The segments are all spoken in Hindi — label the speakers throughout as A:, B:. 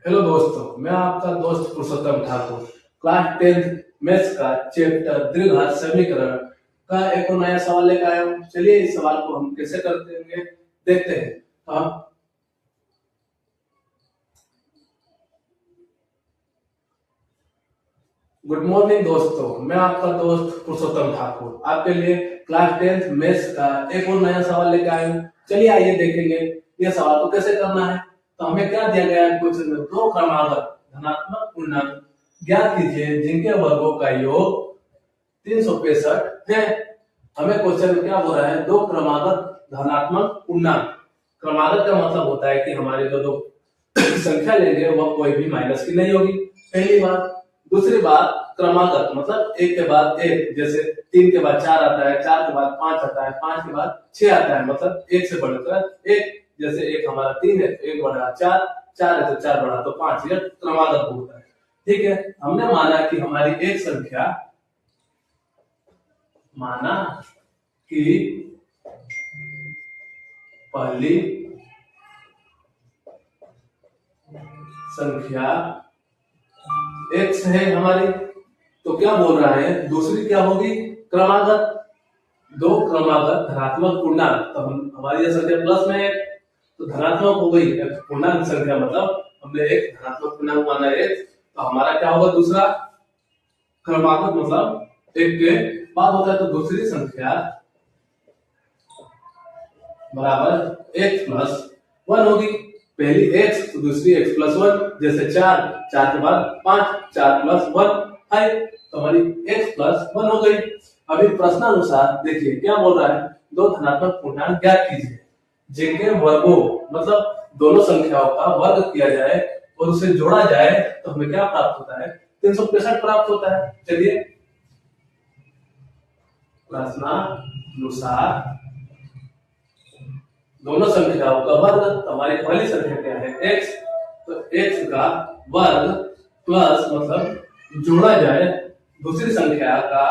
A: हेलो दोस्तों, मैं आपका दोस्त पुरुषोत्तम ठाकुर। क्लास 10th मैथ्स का चैप्टर द्विघात समीकरण का एक और नया सवाल लेकर आया हूँ। चलिए इस सवाल को हम कैसे करते हैं देखते हैं। हम गुड मॉर्निंग दोस्तों, मैं आपका दोस्त पुरुषोत्तम ठाकुर आपके लिए क्लास 10th मैथ्स का एक और नया सवाल लेकर आया हूँ। चलिए आइए देखेंगे यह सवाल को कैसे करना है। तो हमें क्या दिया गया है, क्वेश्चन में दो क्रमागत धनात्मक पूर्णांक ज्ञात कीजिए जिनके वर्गों का योग 365 है। हमें क्वेश्चन में क्या बोल रहा है, दो क्रमागत धनात्मक पूर्णांक। क्रमागत का मतलब होता है कि हमारे जो दो संख्या लेंगे वह कोई भी माइनस की नहीं होगी, पहली बात। दूसरी बात, क्रमागत मतलब एक के बाद एक, जैसे 3 के बाद 4 आता है, 4 के बाद 5 आता है, 5 के बाद 6 आता है, मतलब एक से बढ़कर एक। जैसे एक हमारा 3 है, एक बढ़ा 4, 4 है तो 4 बढ़ा तो 5, यह क्रमागत होता है। ठीक है, हमने माना कि हमारी एक संख्या, माना कि पहली संख्या x है हमारी, तो क्या बोल रहा है, दूसरी क्या होगी, क्रमागत। दो क्रमागत धनात्मक पूर्णांक, तो हमारी यह संख्या प्लस में है तो धनात्मक हो गई। पूर्णांक संख्या मतलब हमने एक धनात्मक पूर्णांक माना है, तो हमारा क्या होगा, दूसरा क्रमागत मतलब एक के बाद होता है, तो दूसरी संख्या बराबर x प्लस 1 होगी। पहली x तो दूसरी x प्लस 1, जैसे 4, 4 के बाद 5, 4 प्लस 1 है, तो हमारी x प्लस 1 हो गई। अभी प्रश्नानुसार देखिए क्या बोल रहा है, दो धनात्मक पूर्णांक ज्ञात कीजिए जिनके वर्गों मतलब दोनों संख्याओं का वर्ग किया जाए और उसे जोड़ा जाए तो हमें क्या प्राप्त होता है, 365 प्राप्त होता है। चलिए प्रश्नानुसार दोनों संख्याओं का वर्ग, तो हमारी पहली संख्या क्या है, x, तो x का वर्ग प्लस मतलब जोड़ा जाए दूसरी संख्या का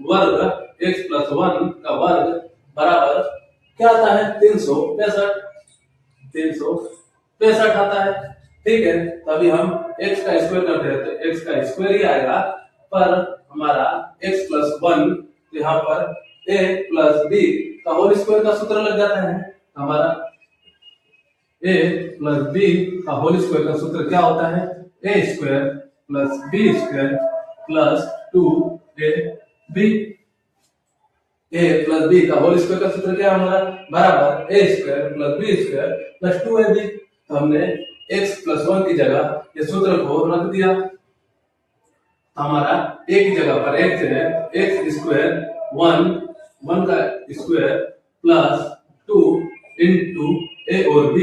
A: वर्ग, x प्लस 1 का वर्ग बराबर क्या आता है, 365। 365 आता है। ठीक है, तभी हम x का स्क्वायर करते हैं तो x का स्क्वायर ही आएगा, पर हमारा x प्लस 1 यहाँ पर a प्लस b का होल स्क्वायर का सूत्र लग जाता है। हमारा a प्लस b का होल स्क्वायर का सूत्र क्या होता है, a square plus b square plus 2ab। a plus b का होल स्क्वायर का सूत्र क्या है हमारा, बराबर a square plus b square plus 2ab। तो हमने x प्लस 1 की जगह ये सूत्र को रख दिया, हमारा एक की जगह पर x है, x स्क्वायर 1 का स्क्वायर प्लस 2 इंटू a और b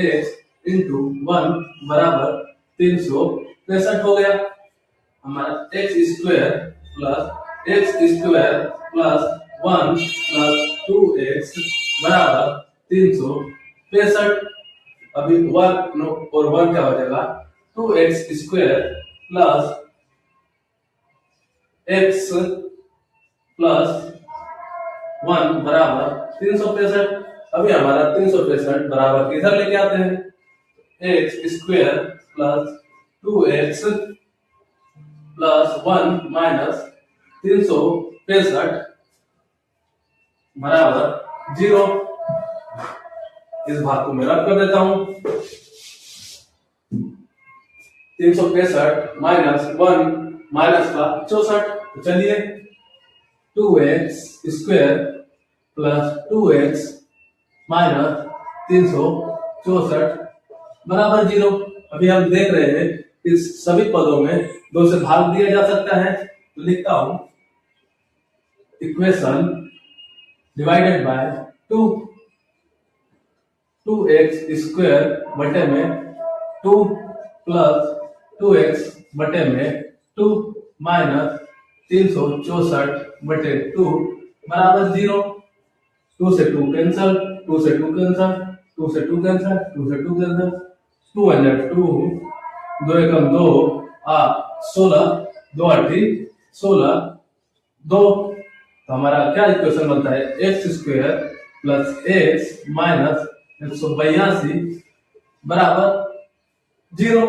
A: x इंटू 1 बराबर 365 हो गया। हमारा x square plus 1 plus 2x बराबर 365। अभी 1 और 1 क्या हो जाएगा, 2x square plus x plus 1 बराबर 365। अभी हमारा 365 बराबर किधर लेके आते हैं, x square plus 2x plus 1 minus 365 बराबर 0। इस भाग को मैं रद्द कर देता हूं, 365 माइनस 1 माइनस का 64। तो चलिए 2x square plus 2x minus 364 बराबर 0। अभी हम देख रहे हैं कि सभी पदों में 2 से भाग दिया जा सकता है, तो लिखता हूं equation divided by 2x square बटे में 2 प्लस 2x बटे में 2 माइनस 364 बटे 2 बराबर 0। 2 से 2 कैंसल, 2 से 2 कैंसल, 2 से 2 कैंसल, 2 से 2 कैंसल, 2 अंदर 2, 2 एकम 2, 16, 2 8 16, 2। तो हमारा क्या इक्वेशन बनता है, x square plus x minus 182 बराबर 0।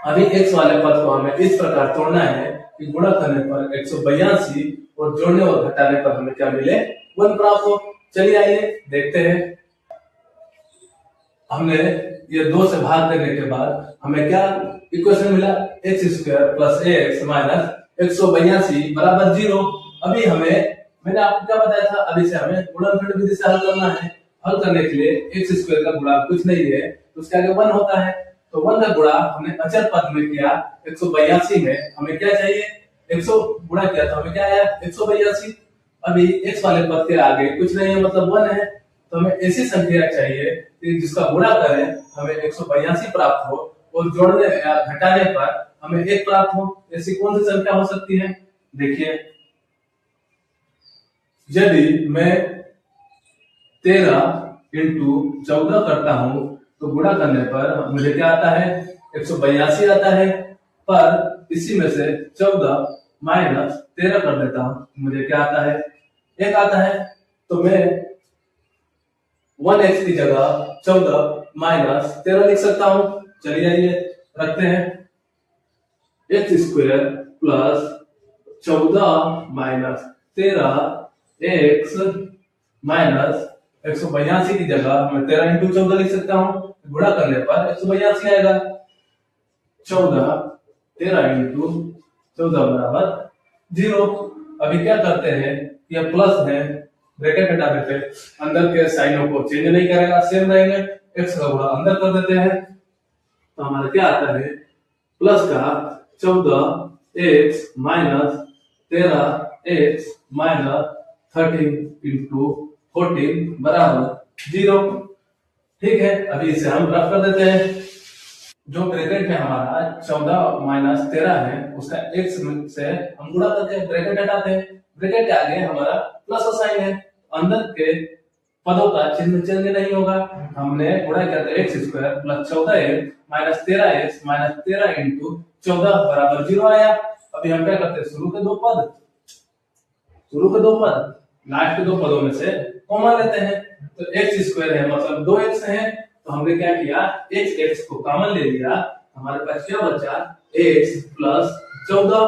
A: अभी x वाले पद को हमें इस प्रकार तोड़ना है कि गुणा करने पर 182 और जोड़ने और घटाने पर हमें क्या मिले, 1 प्राप्त हो। चलिए आइए देखते हैं। हमने ये 2 से भाग देने के बाद हमें क्या इक्वेशन मिला, x² प्लस एक्स माइनस 182 बराबर 0। अभी मैंने आपको क्या बताया था, अभी से हमें गुणनखंड विधि से हल करना है। हल करने के लिए x² का गुणा कुछ नहीं है तो उसके आगे 1 होता है, तो 1 का गुणा हमने अचर पद में किया 182 में। हमें क्या चाहिए, 100 गुणा किया तो हमें क्या आया 182। अभी x वाले पद के आगे कुछ नहीं है मतलब 1 है, तो हमें ऐसी संख्या चाहिए कि जिसका गुणा करें हमें 182 प्राप्त हो और जोड़ने या घटाने पर हमें 1 प्राप्त हो। ऐसी कौन सी संख्या हो सकती है, देखिए। यदि मैं 13 इंटू 14 करता हूं तो गुणा करने पर मुझे क्या आता है, 182 आता है। पर इसी में से 14 माइनस 13 कर देता हूं, मुझे क्या आता है, 1 आता है। तो मैं 1x की जगह 14 माइनस 13 लिख सकता हूं। चलिए आइए रखते हैं, x² plus 14 minus 13 x minus 182 की जगह मैं 13 इंटू 14 लिख सकता हूं। गुणा करने पर 182 आएगा। 13 इंटू 14 बराबर 0। अभी क्या करते हैं, यह प्लस है, ब्रैकेट हटा देते हैं, अंदर के साइनों को चेंज नहीं करेगा, सेम रहेंगे। x का गुणा अंदर कर देते हैं तो हमारा क्या आता है, प्लस का 14x minus 13x minus 13 into 14 बराबर 0। ठीक है, अभी इसे हम रफ कर देते हैं। जो ब्रैकेट में हमारा 14 माइनस 13 है उसका x से हम गुणा करते हैं, ब्रैकेट हटाते हैं, ब्रैकेट के आगे हमारा प्लस का साइन है, अंदर के पदों का चिन्ह चेंज नहीं होगा। हमने गुणा किया था x² plus 14x minus 13x minus 13 into 14 बराबर 0 आया। अभी हम क्या करते हैं, शुरू के दो पद लास्ट के 2 पदों में से कॉमन लेते हैं। तो x² है मतलब 2x है, तो हमने क्या किया, x को कॉमन ले लिया, हमारे पास क्या बचा, x प्लस 14।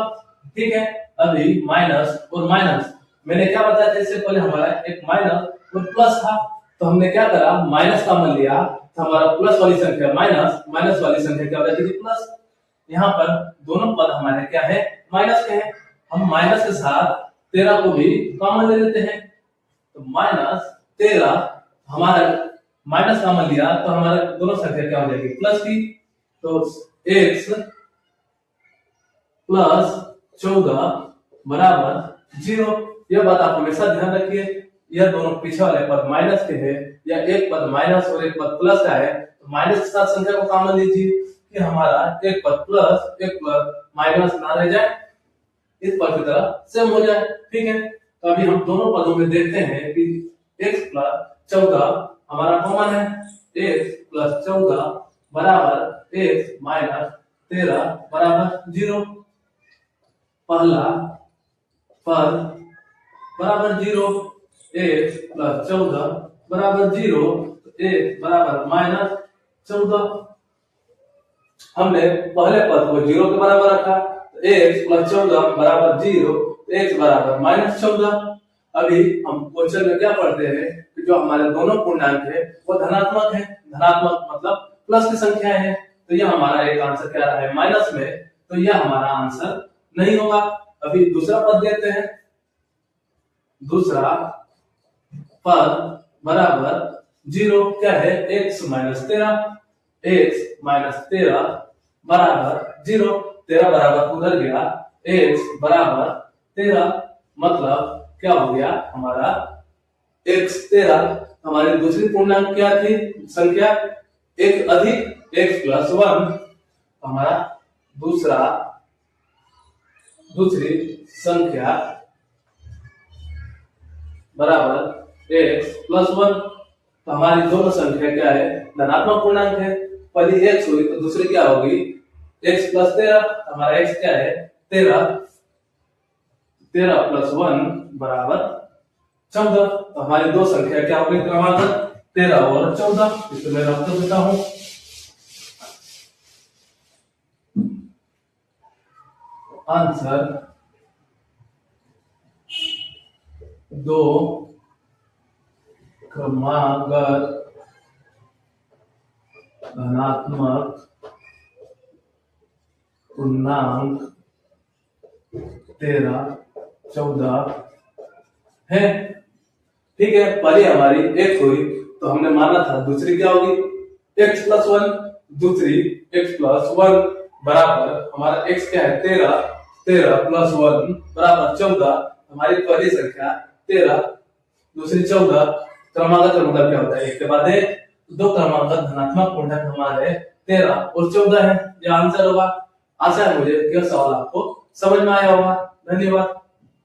A: ठीक है, अभी माइनस और माइनस, मैंने क्या बताया था इससे पहले, हमारा एक माइनस और प्लस था, तो हमने क्या करा, माइनस कॉमन लिया तो हमारा प्लस वाली संख्या माइनस, माइनस वाली संख्या क्या हो जाती है प्लस। यहाँ पर दोनों पद हमारे क्या है, माइनस के हैं, हम माइनस के साथ 13 को भी कॉमन ले लेते हैं। तो माइनस 13 हमारा माइनस कॉमन लिया तो हमारा दोनों संख्या क्या हो जाएगी, प्लस की। तो x प्लस 14 बराबर 0। यह बात आप हमेशा ध्यान रखिए, यह दोनों पीछे वाले पद माइनस के हैं, या एक पद माइनस और एक पद प्लस का है, तो माइनस के साथ संख्या को कॉमन लीजिए कि हमारा एक पद प्लस एक पद माइनस ना रह जाए, इस पद की तरह सेम हो जाए। ठीक है, तो अभी हम दोनों पदों में देखते हैं कि x प्लस 14 हमारा कॉमन है, x प्लस 14 बराबर x माइनस 13 बराबर 0। पहला पद बराबर 0, x प्लस 14 बराबर 0, x बराबर माइनस 14। हमने पहले पद को 0 के बराबर रखा, x प्लस 14 बराबर 0, x बराबर माइनस 14। अभी हम क्वेश्चन में क्या पढ़ते हैं कि जो हमारे दोनों पूर्णांक है वो धनात्मक है, धनात्मक मतलब प्लस की संख्या है, तो यह हमारा एक आंसर क्या रहा है, माइनस में, तो यह हमारा आंसर नहीं होगा। अभी दूसरा पद देखते हैं, दूसरा पद बराबर 0 क्या है, x माइनस 13, x माइनस 13 बराबर 0, 13 बराबर उधर गया, x बराबर 13 मतलब क्या हो गया हमारा x 13। हमारी दूसरी पूर्णांक क्या थी संख्या, एक अधिक x प्लस 1, हमारा दूसरी संख्या बराबर x प्लस 1। तो हमारी दोनों संख्या क्या है, धनात्मक पूर्णांक है, पहली x हुई तो दूसरी क्या होगी, x प्लस 13। हमारा x क्या है 13, 13 प्लस 1 बराबर 14। तो हमारी दो संख्या क्या होगी क्रमागत 13 और 14, इसको मैं रख देता हूं। आंसर दो क्रमागत धनात्मक पूर्णांक 13, 14 है। ठीक है, पहली हमारी x हुई तो हमने माना था दूसरी क्या होगी x+1, दूसरी x+1 बराबर हमारा x क्या है 13, 13 + 1 बराबर 14। हमारी पहली संख्या 13, दूसरी 14, क्रमागत का मतलब क्या होता है एक के बाद एक, दो क्रमागत धनात्मक पूर्णांक हमारे 13 और 14 है। यह आंसर होगा। आशा है मुझे यह सवाल आपको समझ में आया होगा। धन्यवाद।